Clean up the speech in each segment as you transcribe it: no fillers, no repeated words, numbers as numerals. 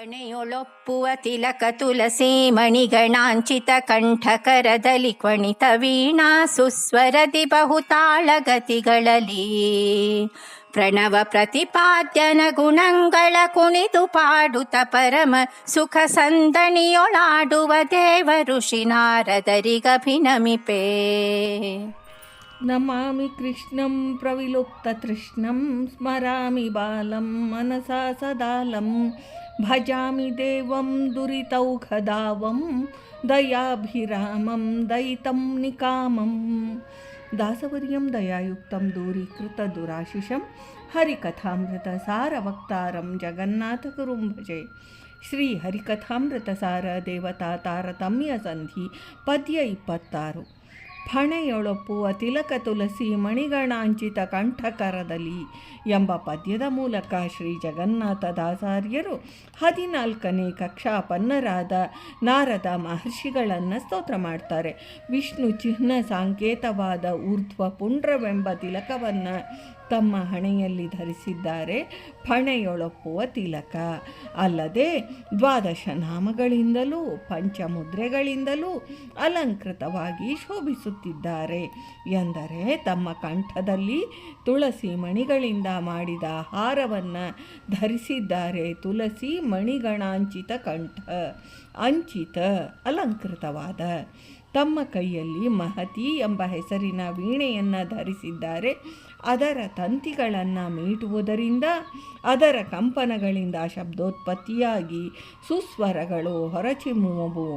ಕಣೆಯೊಳೊಪ್ಪುವ ತಿಲಕ ತುಳಸಿ ಮಣಿಗಣಾಂಚಿತ ಕಂಠಕರದಲ್ಲಿ ಕ್ವಣಿತ ವೀಣಾ ಸುಸ್ವರದಿ ಬಹುತಾಳಗತಿಗಳಲ್ಲಿ ಪ್ರಣವ ಪ್ರತಿಪಾದ್ಯನ ಗುಣಗಳ ಕುಣಿದು ಪಾಡುತ್ತ ಪರಮ ಸುಖ ಸಂದಣಿಯೊಳಾಡುವ ದೇವ ಋಷಿ ನಾರದರಿಗಭಿನಮಿಪೇ. ನಮಾಮಿ ಕೃಷ್ಣಂ ಪ್ರವಿಲುಪ್ತತೃಷ್ಣಂ ಸ್ಮರಾಮಿ ಬಾಲಂ ಮನಸಾ ಸದಾಲಂ ಭಜಾಮಿ ದೇವಂ ದುರಿತೌಘದಾವಂ ದಯಾಭಿರಾಮಂ ದಯಿತಂ ನಿಕಾಮಂ. ದಾಸವರ್ಯಂ ದಯಾಯುಕ್ತಂ ದೂರೀಕೃತ ದುರಾಶಿಷಂ ಹರಿಕಥಾಮೃತ ಸಾರವಕ್ತಾರಂ ಜಗನ್ನಾಥಗುರುಂ ಭಜೆ. ಶ್ರೀ ಹರಿಕಥಾಮೃತ ಸಾರ ದೇವತಾ ತಾರತಮ್ಯ ಸಂಧಿ ಪದ್ಯ 26. ಫಣೆಯೊಳೊಪ್ಪುವ ತಿಲಕ ತುಳಸಿ ಮಣಿಗಣಾಂಚಿತ ಕಂಠಕರದಲ್ಲಿ ಎಂಬ ಪದ್ಯದ ಮೂಲಕ ಶ್ರೀ ಜಗನ್ನಾಥದಾಸಾರ್ಯರು 14ನೇ ಕಕ್ಷಾಪನ್ನರಾದ ನಾರದ ಮಹರ್ಷಿಗಳನ್ನು ಸ್ತೋತ್ರ ಮಾಡ್ತಾರೆ. ವಿಷ್ಣು ಚಿಹ್ನ ಸಾಂಕೇತವಾದ ಊರ್ಧ್ವ ಪುಂಡ್ರವೆಂಬ ತಿಲಕವನ್ನು ತಮ್ಮ ಹಣೆಯಲ್ಲಿ ಧರಿಸಿದ್ದಾರೆ. ಫಣೆಯೊಳೊಪ್ಪುವ ತಿಲಕ ಅಲ್ಲದೆ 12 ನಾಮಗಳಿಂದಲೂ ಪಂಚಮುದ್ರೆಗಳಿಂದಲೂ ಅಲಂಕೃತವಾಗಿ ಶೋಭಿಸುತ್ತಿದ್ದಾರೆ ಎಂದರೆ ತಮ್ಮ ಕಂಠದಲ್ಲಿ ತುಳಸಿ ಮಣಿಗಳಿಂದ ಮಾಡಿದ ಹಾರವನ್ನು ಧರಿಸಿದ್ದಾರೆ. ತುಳಸಿ ಮಣಿಗಣಾಂಚಿತ ಕಂಠ, ಅಂಚಿತ ಅಲಂಕೃತವಾದ. ತಮ್ಮ ಕೈಯಲ್ಲಿ ಮಹತಿ ಎಂಬ ಹೆಸರಿನ ವೀಣೆಯನ್ನು ಧರಿಸಿದ್ದಾರೆ. ಅದರ ತಂತಿಗಳನ್ನು ಮೀಟುವುದರಿಂದ ಅದರ ಕಂಪನಗಳಿಂದ ಶಬ್ದೋತ್ಪತ್ತಿಯಾಗಿ ಸುಸ್ವರಗಳು ಹೊರಚಿಮ್ಮುವವು,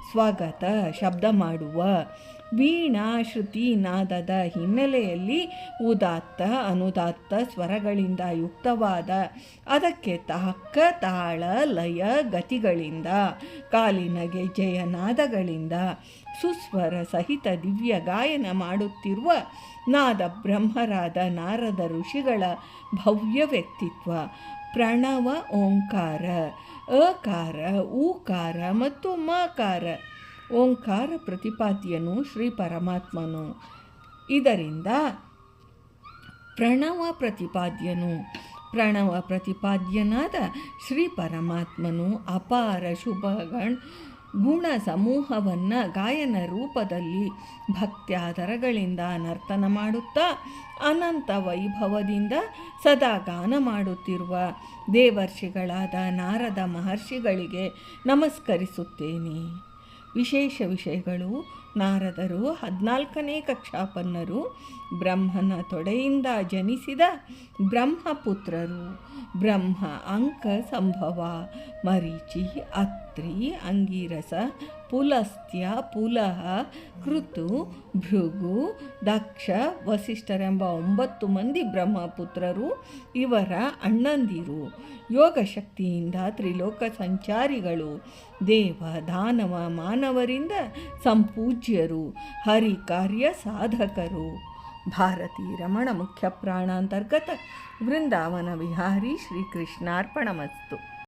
ಸ್ವಗತ ಶಬ್ದ ಮಾಡುವ. ವೀಣಾ ಶ್ರುತಿ ನಾದದ ಹಿನ್ನೆಲೆಯಲ್ಲಿ ಉದಾತ್ತ ಅನುದಾತ್ತ ಸ್ವರಗಳಿಂದ ಯುಕ್ತವಾದ, ಅದಕ್ಕೆ ತಕ್ಕ ತಾಳ ಲಯ ಗತಿಗಳಿಂದ, ಕಾಲಿನ ಗೆಜ್ಜೆಯ ನಾದಗಳಿಂದ ಸುಸ್ವರ ಸಹಿತ ದಿವ್ಯ ಗಾಯನ ಮಾಡುತ್ತಿರುವ ನಾದ ಬ್ರಹ್ಮರಾದ ನಾರದ ಋಷಿಗಳ ಭವ್ಯ ವ್ಯಕ್ತಿತ್ವ. ಪ್ರಣವ ಓಂಕಾರ, ಅಕಾರ, ಊಕಾರ ಮತ್ತು ಮಕಾರ. ಓಂಕಾರ ಪ್ರತಿಪಾದ್ಯನು ಶ್ರೀ ಪರಮಾತ್ಮನು. ಇದರಿಂದ ಪ್ರಣವ ಪ್ರತಿಪಾದ್ಯನಾದ ಶ್ರೀ ಪರಮಾತ್ಮನು ಅಪಾರ ಗುಣ ಸಮೂಹವನ್ನು ಗಾಯನ ರೂಪದಲ್ಲಿ ಭಕ್ತ್ಯಾದರಗಳಿಂದ ನರ್ತನ ಮಾಡುತ್ತಾ ಅನಂತ ವೈಭವದಿಂದ ಸದಾ ಗಾನ ಮಾಡುತ್ತಿರುವ ದೇವರ್ಷಿಗಳಾದ ನಾರದ ಮಹರ್ಷಿಗಳಿಗೆ ನಮಸ್ಕರಿಸುತ್ತೇನೆ. ವಿಶೇಷ ವಿಷಯಗಳು: ನಾರದರು 14ನೇ ಕಕ್ಷಾಪನ್ನರು, ಬ್ರಹ್ಮನ ತೊಡೆಯಿಂದ ಜನಿಸಿದ ಬ್ರಹ್ಮಪುತ್ರರು. ಬ್ರಹ್ಮ ಅಂಕ ಸಂಭವ, ಮರೀಚಿ, ಅತ್ರಿ, ಅಂಗಿರಸ, ಪುಲಸ್ತ್ಯ, ಪುಲಹ, ಕೃತು, ಭೃಗು, ದಕ್ಷ, ವಸಿಷ್ಠರೆಂಬ 9 ಮಂದಿ ಬ್ರಹ್ಮಪುತ್ರರು ಇವರ ಅಣ್ಣಂದಿರು. ಯೋಗಶಕ್ತಿಯಿಂದ ತ್ರಿಲೋಕ ಸಂಚಾರಿಗಳು, ದೇವ ದಾನವ ಮಾನವರಿಂದ ಸಂಪೂಜ್ಯರು, ಹರಿ ಕಾರ್ಯ ಸಾಧಕರು. ಭಾರತೀ ರಮಣ ಮುಖ್ಯ ಪ್ರಾಣಾಂತರ್ಗತ ವೃಂದಾವನ ವಿಹಾರಿ ಶ್ರೀಕೃಷ್ಣಾರ್ಪಣಮಸ್ತು.